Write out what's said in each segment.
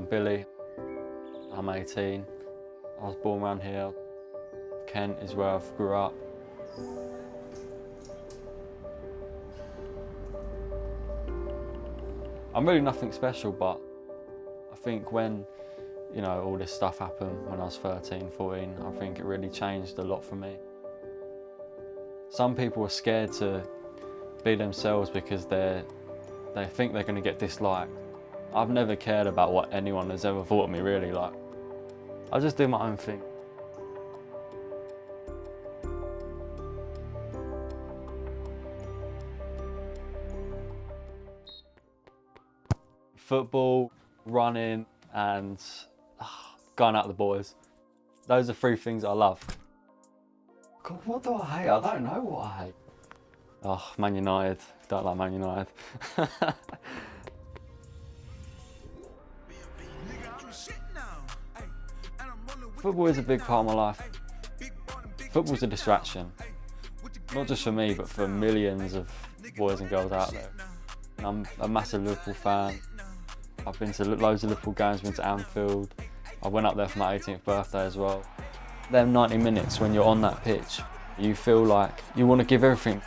I'm Billy, I'm 18. I was born around here. Kent is where I grew up. I'm really nothing special, but I think when, you know, all this stuff happened when I was 13, 14, I think it really changed a lot for me. Some people are scared to be themselves because they think they're going to get disliked. I've never cared about what anyone has ever thought of me, really. Like, I just do my own thing. Football, running, and going out with the boys. Those are three things I love. God, what do I hate? I don't know what I hate. Oh, Man United. Don't like Man United. Football is a big part of my life. Football's a distraction. Not just for me, but for millions of boys and girls out there. I'm a massive Liverpool fan. I've been to loads of Liverpool games, been to Anfield. I went up there for my 18th birthday as well. Them 90 minutes when you're on that pitch, you feel like you want to give everything.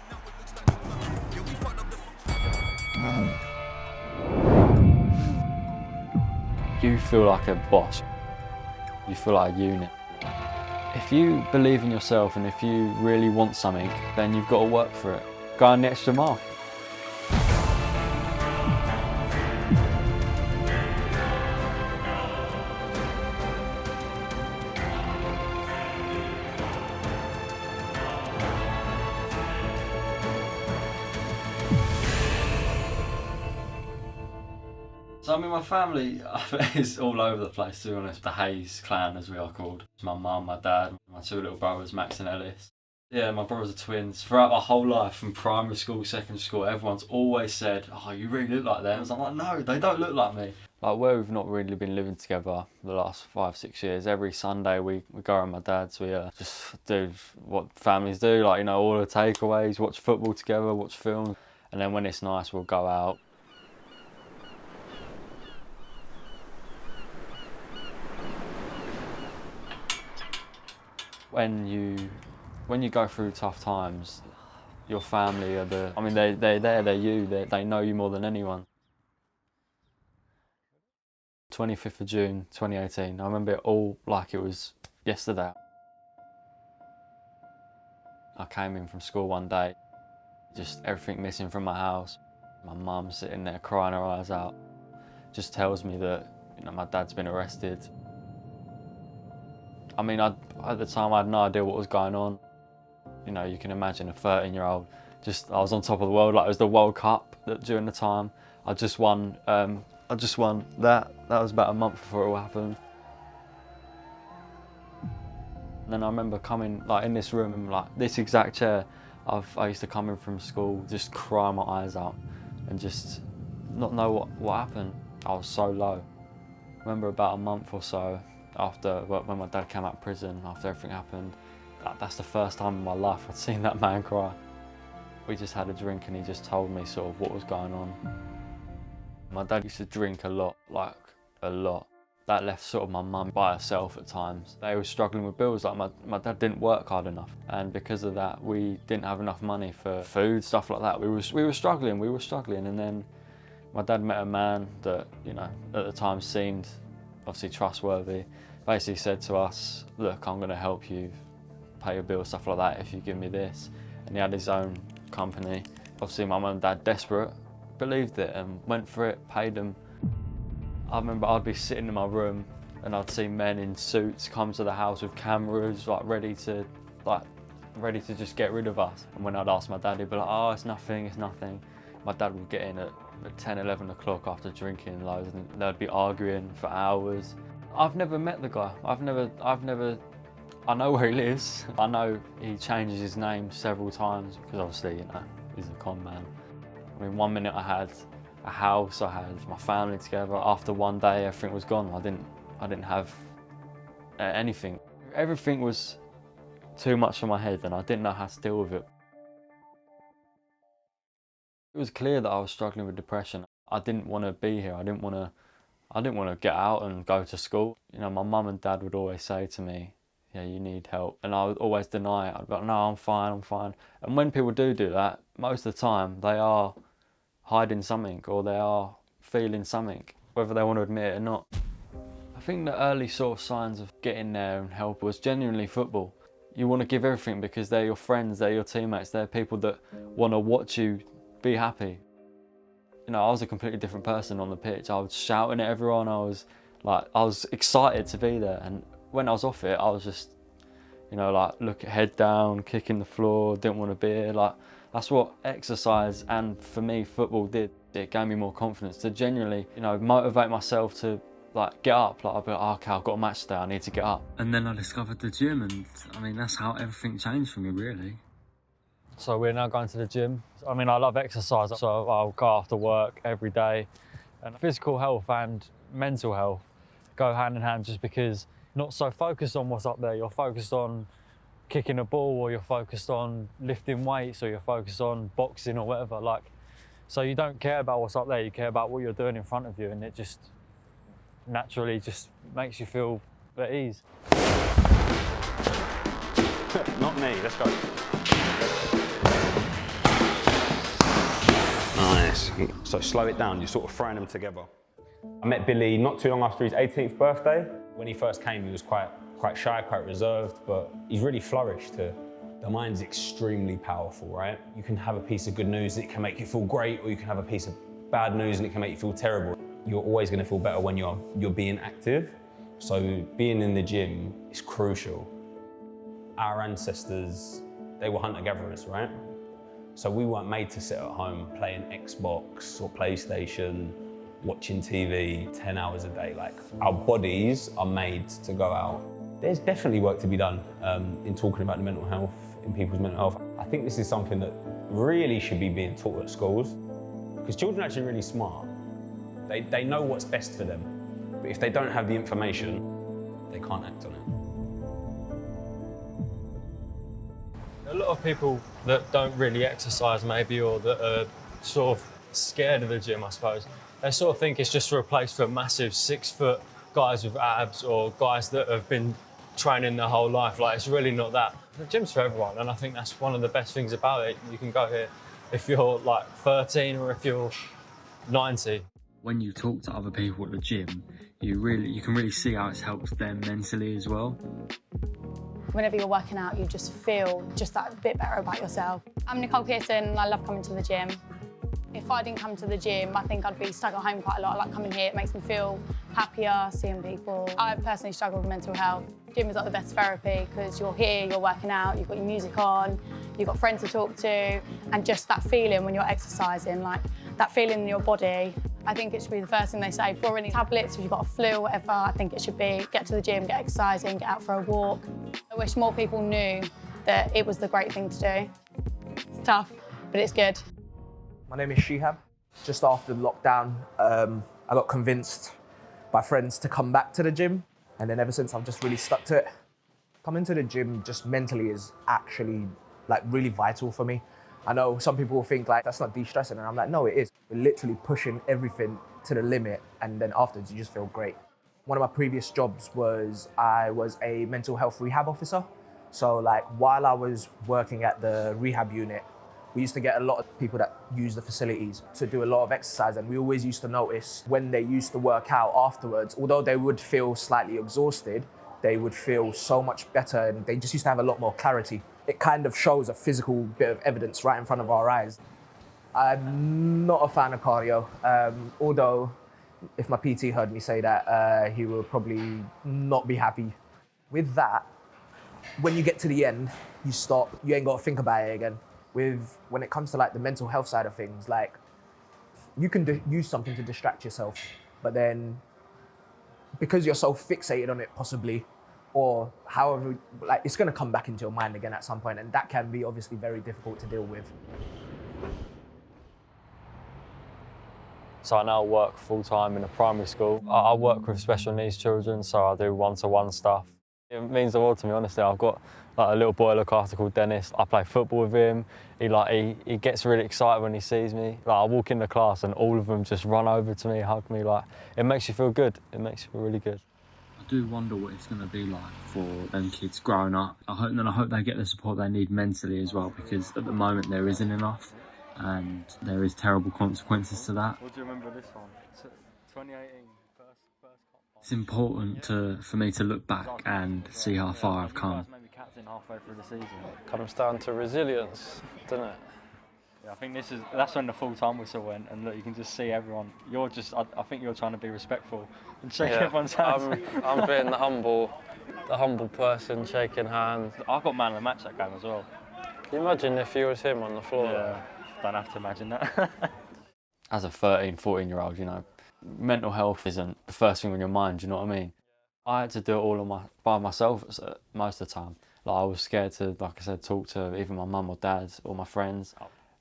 You feel like a boss. You feel like a unit. If you believe in yourself and if you really want something, then you've got to work for it. Go on the extra mile. So I mean, my family is all over the place, to be honest. The Hayes clan, as we are called. My mum, my dad, my two little brothers, Max and Ellis. Yeah, my brothers are twins. Throughout my whole life, from primary school, secondary school, everyone's always said, "Oh, you really look like them." I'm like, no, they don't look like me. Like, where we've not really been living together the last 5, 6 years, every Sunday we go around my dad's, we just do what families do, like, you know, all the takeaways, watch football together, watch films, and then when it's nice, we'll go out. When you go through tough times, your family are they're you, they know you more than anyone. 25th of June 2018, I remember it all like it was yesterday. I came in from school one day, just everything missing from my house. My mum sitting there crying her eyes out, just tells me that, you know, my dad's been arrested. I mean, at the time I had no idea what was going on. You know, you can imagine a 13-year-old, I was on top of the world, like it was the World Cup during the time. I just won that. That was about a month before it all happened. And then I remember coming, like, in this room, like this exact chair, I used to come in from school, just cry my eyes out and just not know what happened. I was so low. I remember about a month or so after, when my dad came out of prison, after everything happened, that's the first time in my life I'd seen that man cry. We just had a drink and he just told me sort of what was going on. My dad used to drink a lot, like a lot. That left sort of my mum by herself at times. They were struggling with bills, like my dad didn't work hard enough. And because of that, we didn't have enough money for food, stuff like that. We were struggling, and then my dad met a man that, you know, at the time seemed obviously trustworthy. Basically said to us, "Look, I'm gonna help you pay your bills, stuff like that, if you give me this." And he had his own company. Obviously my mum and dad, desperate, believed it and went for it, paid them. I remember I'd be sitting in my room and I'd see men in suits come to the house with cameras, like ready to just get rid of us. And when I'd ask my dad, he'd be like, "Oh, it's nothing, it's nothing." My dad would get in at 10, 11 o'clock after drinking loads and they'd be arguing for hours. I've never met the guy. I know where he lives. I know he changes his name several times because obviously, you know, he's a con man. I mean, one minute I had a house, I had my family together. After one day, everything was gone. I didn't have anything. Everything was too much for my head and I didn't know how to deal with it. It was clear that I was struggling with depression. I didn't want to be here. I I didn't want to get out and go to school. You know, my mum and dad would always say to me, yeah, you need help. And I would always deny it. I'd be like, no, I'm fine, I'm fine. And when people do that, most of the time they are hiding something or they are feeling something, whether they want to admit it or not. I think the early sort of signs of getting there and help was genuinely football. You want to give everything because they're your friends, they're your teammates, they're people that want to watch you be happy. You know, I was a completely different person on the pitch. I was shouting at everyone. I was excited to be there. And when I was off it, I was just, you know, like head down, kicking the floor, didn't want to be here. Like, that's what exercise and for me football did. It gave me more confidence to genuinely, you know, motivate myself to like get up. Like, I'd be like, oh, okay, I've got a match today, I need to get up. And then I discovered the gym, and I mean, that's how everything changed for me, really. So we're now going to the gym. I mean, I love exercise, so I'll go after work every day. And physical health and mental health go hand in hand, just because you're not so focused on what's up there. You're focused on kicking a ball, or you're focused on lifting weights, or you're focused on boxing or whatever. Like, so you don't care about what's up there, you care about what you're doing in front of you, and it just naturally just makes you feel at ease. Not me, let's go. Nice. So slow it down, you're sort of throwing them together. I met Billy not too long after his 18th birthday. When he first came, he was quite shy, quite reserved, but he's really flourished. The mind's extremely powerful, right? You can have a piece of good news that can make you feel great, or you can have a piece of bad news and it can make you feel terrible. You're always going to feel better when you're being active. So being in the gym is crucial. Our ancestors, they were hunter-gatherers, right? So we weren't made to sit at home playing Xbox or PlayStation, watching TV 10 hours a day. Like, our bodies are made to go out. There's definitely work to be done in talking about the mental health, in people's mental health. I think this is something that really should be being taught at schools, because children are actually really smart. They know what's best for them, but if they don't have the information, they can't act on it. A lot of people that don't really exercise maybe, or that are sort of scared of the gym, I suppose, they sort of think it's just for a place for massive 6-foot guys with abs, or guys that have been training their whole life. Like, it's really not that. The gym's for everyone, and I think that's one of the best things about it. You can go here if you're like 13 or if you're 90. When you talk to other people at the gym, you can really see how it's helped them mentally as well. Whenever you're working out, you just feel just that bit better about yourself. I'm Nicole Pearson, and I love coming to the gym. If I didn't come to the gym, I think I'd be stuck at home quite a lot. I like coming here, it makes me feel happier, seeing people. I personally struggle with mental health. Gym is like the best therapy, because you're here, you're working out, you've got your music on, you've got friends to talk to, and just that feeling when you're exercising, like that feeling in your body. I think it should be the first thing they say before any tablets, if you've got a flu or whatever. I think it should be get to the gym, get exercising, get out for a walk. I wish more people knew that it was the great thing to do. It's tough, but it's good. My name is Shihab. Just after lockdown, I got convinced by friends to come back to the gym, and then ever since I've just really stuck to it. Coming to the gym just mentally is actually like really vital for me. I know some people will think like that's not de-stressing, and I'm like, no, it is. We're literally pushing everything to the limit, and then afterwards you just feel great. One of my previous jobs was I was a mental health rehab officer. So like while I was working at the rehab unit, we used to get a lot of people that use the facilities to do a lot of exercise, and we always used to notice when they used to work out afterwards, although they would feel slightly exhausted, they would feel so much better, and they just used to have a lot more clarity. It kind of shows a physical bit of evidence right in front of our eyes. I'm not a fan of cardio, although if my PT heard me say that, he will probably not be happy. With that, when you get to the end, you stop, you ain't got to think about it again. When it comes to like the mental health side of things, like you can use something to distract yourself, but then because you're so fixated on it possibly, or however, like it's gonna come back into your mind again at some point, and that can be obviously very difficult to deal with. So I now work full-time in a primary school. I work with special needs children, so I do one-to-one stuff. It means the world to me, honestly. I've got like a little boy I look after called Dennis. I play football with him. He gets really excited when he sees me. Like I walk into class and all of them just run over to me, hug me. Like it makes you feel good. It makes you feel really good. I do wonder what it's going to be like for them kids growing up. I hope they get the support they need mentally as well, because at the moment there isn't enough, and there is terrible consequences to that. What do you remember this one? 2018. It's important for me to look back and see how far I've come. Maybe captain halfway through the season. Comes down to resilience, doesn't it? Yeah, I think that's when the full-time whistle went, and look, you can just see everyone. I think you're trying to be respectful and shake everyone's hands. I'm being the humble person, shaking hands. I got man of the match that game as well. Can you imagine if you was him on the floor? Yeah, don't have to imagine that. As a 13, 14-year-old, you know, mental health isn't the first thing on your mind, you know what I mean? I had to do it all by myself most of the time. Like I was scared to, like I said, talk to either my mum or dad or my friends.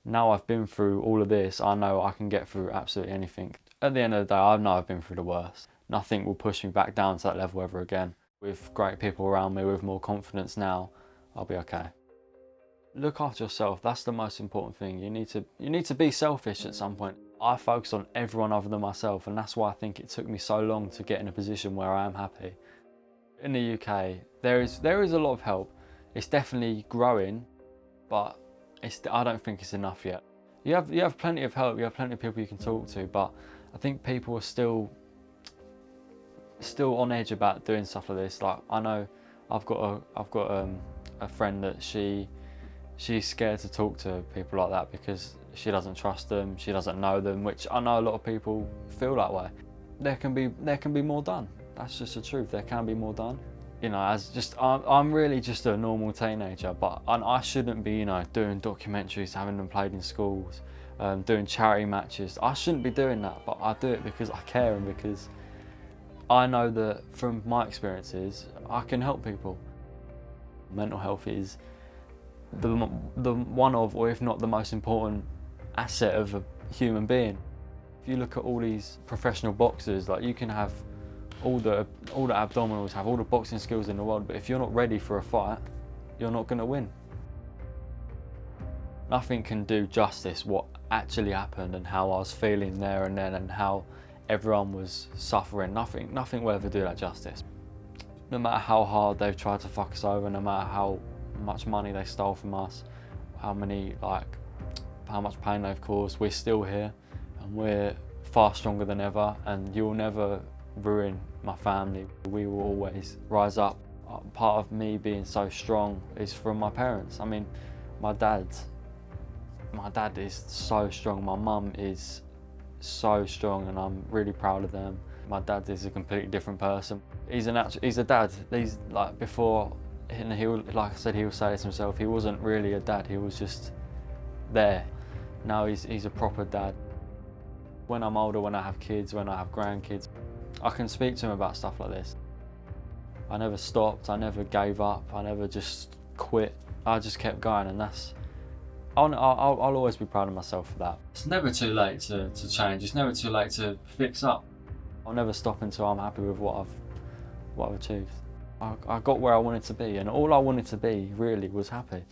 Now I've been through all of this, I know I can get through absolutely anything. At the end of the day, I know I've been through the worst. Nothing will push me back down to that level ever again. With great people around me, with more confidence now, I'll be okay. Look after yourself, that's the most important thing. You need to be selfish at some point. I focus on everyone other than myself, and that's why I think it took me so long to get in a position where I am happy. In the UK, there is a lot of help. It's definitely growing, but I don't think it's enough yet. You have plenty of help, you have plenty of people you can talk to, but I think people are still on edge about doing stuff like this. Like I know I've got a friend that she's scared to talk to people like that because she doesn't trust them, she doesn't know them, which I know a lot of people feel that way. There can be more done. That's just the truth. There can be more done. You know, I'm really just a normal teenager, but I shouldn't be, you know, doing documentaries, having them played in schools, doing charity matches. I shouldn't be doing that, but I do it because I care and because I know that from my experiences, I can help people. Mental health is the one of, or if not the most important asset of a human being. If you look at all these professional boxers, like you can have all the abdominals, have all the boxing skills in the world, but if you're not ready for a fight, you're not going to win. Nothing can do justice what actually happened and how I was feeling there and then and how everyone was suffering. Nothing will ever do that justice. No matter how hard they've tried to fuck us over, no matter how much money they stole from us, how much pain they've caused, we're still here and we're far stronger than ever, and you'll never ruin my family. We will always rise up. Part of me being so strong is from my parents. I mean, my dad is so strong, my mum is so strong, and I'm really proud of them. My dad is a completely different person. He's a dad. He's like before, and like I said, he'll say this himself, he wasn't really a dad, he was just there. Now he's a proper dad. When I'm older, when I have kids, when I have grandkids, I can speak to him about stuff like this. I never stopped, I never gave up, I never just quit. I just kept going, and I'll always be proud of myself for that. It's never too late to change, it's never too late to fix up. I'll never stop until I'm happy with what I've achieved. I got where I wanted to be, and all I wanted to be really was happy.